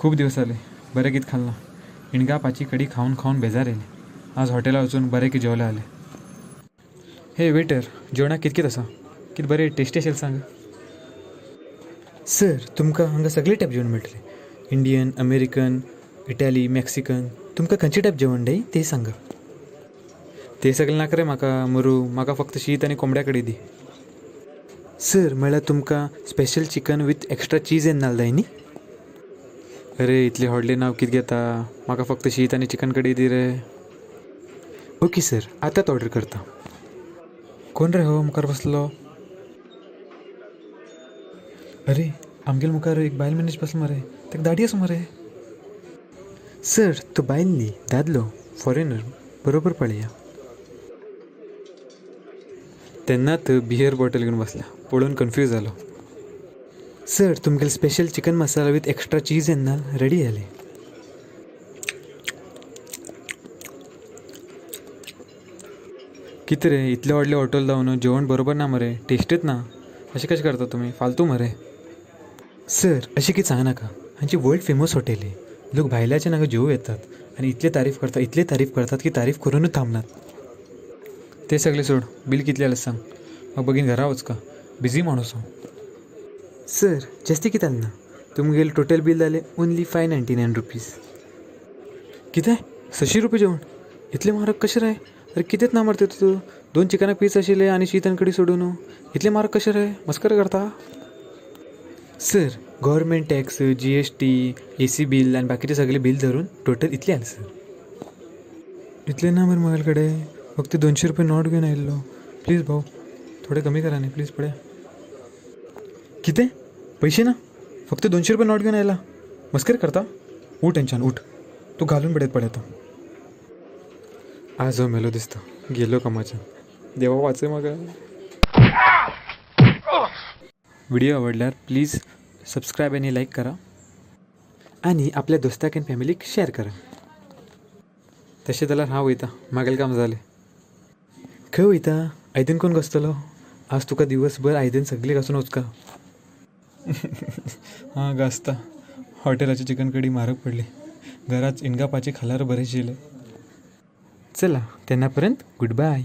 खूप दिवस आले बरे कित खाल्ला इणगा पाची कडी खाऊन खाऊन बेजार येले. आज हॉटेला वचून बरे की जेवले आले. हे वेटर, जेवणाक कितकीत आसा? कित बरे टेस्टी असेल सांग. सर तुमकां हांगा सगळे टायप जेवण मेळटलें. Indian, American, Italy, Mexican. तुमकां खंयचे टायप जेवण जाय ते सांगा. ते सगळे नाका रे म्हाका फक्त शीत आनी कोंबड्या कडी दी. सर म्हळ्यार तुमकां special chicken with extra cheese एन नाल जाय न्ही. अरे इतले व्हडले नांव कित घेता. म्हाका फक्त शीत आनी चिकन कडी दी रे. ओके सर, आतांच ऑर्डर करता. कोण रे हो मुखार बसलो? अरे आमगेल मुखार एक बायल मनीस बसलो मरे. ताका दाडी आसा मरे. सर तो बायल न्ही, दादलो, फॉरेनर. बरोबर पळया. तेन्नाच बियर बॉटल घेवन बसला. पळोवन कन्फ्यूज जालो. सर तुमगेल special chicken masala with extra cheese एन नाल रेडी जालें. कितें रे इतले व्हडले हॉटेल जावन जेवण बरोबर ना मरे. टेस्टच ना. अशें कशें करता तुमी? फालतू मरे. सर अशें कितें सांगनाका. हांची वर्ल्ड फेमस हॉटेल ही. लोक भायल्याचे नाका जेवूं येतात आनी इतले तारीफ करतात की तारीफ करूनच थांबनात. ते सगळे सोड. बिल कितले जालें सांग. म्हाका बेगीन घरा वचका. बिझी माणूस हांव. सर जास्ती कितें जालें ना. तुमगेल टोटल बील जालें ओन्ली ₹599. कितें 600 रुपये जेवण? इतले म्हारग कशें रे? अरे कितेंच ना मरते तूं. 2 चिकना पीस आशिल्ले आनी शीत आनी कडी सोडून इतले म्हारग कशें रे? मस्करी करता? Sir government tax, GST, AC bill आनी बाकीचे सगळे बील धरून टोटल इतले जालें सर. इतले ना मरे म्हागेल कडेन. फक्त 200 रुपये नोट घेवन आयिल्लो. प्लीज भाऊ थोडे कमी करा न्ही प्लीज पळया. कितें पैसे ना? फक्त 200 रुपये नोट घेवन आयला. मस्करी करता? उठ टेंशन उठ. तू घालून पडयत पळयता. आज हो मेलो दिसता. गेलो कामाच्यान. देवा वाचय म्हाका. व्हिडिओ आवडल्यार प्लीज सबस्क्राईब आणि लाईक करा. आनी आपल्या दोस्ताक आनी फॅमिलीक शेअर करा. तशें जाल्यार हांव वयता. म्हागेलें काम जालें. खंय वयता? आयदन कोण घासतलो? आज तुका दिवसभर आयदन सगळी घासून वचका. हां घासता. हॉटेलाची चिकन कडी म्हारग पडली. घराच इणगा पाची खाल्यार बरें शिले. चला तेन्ना पर्यंत गूड बाय.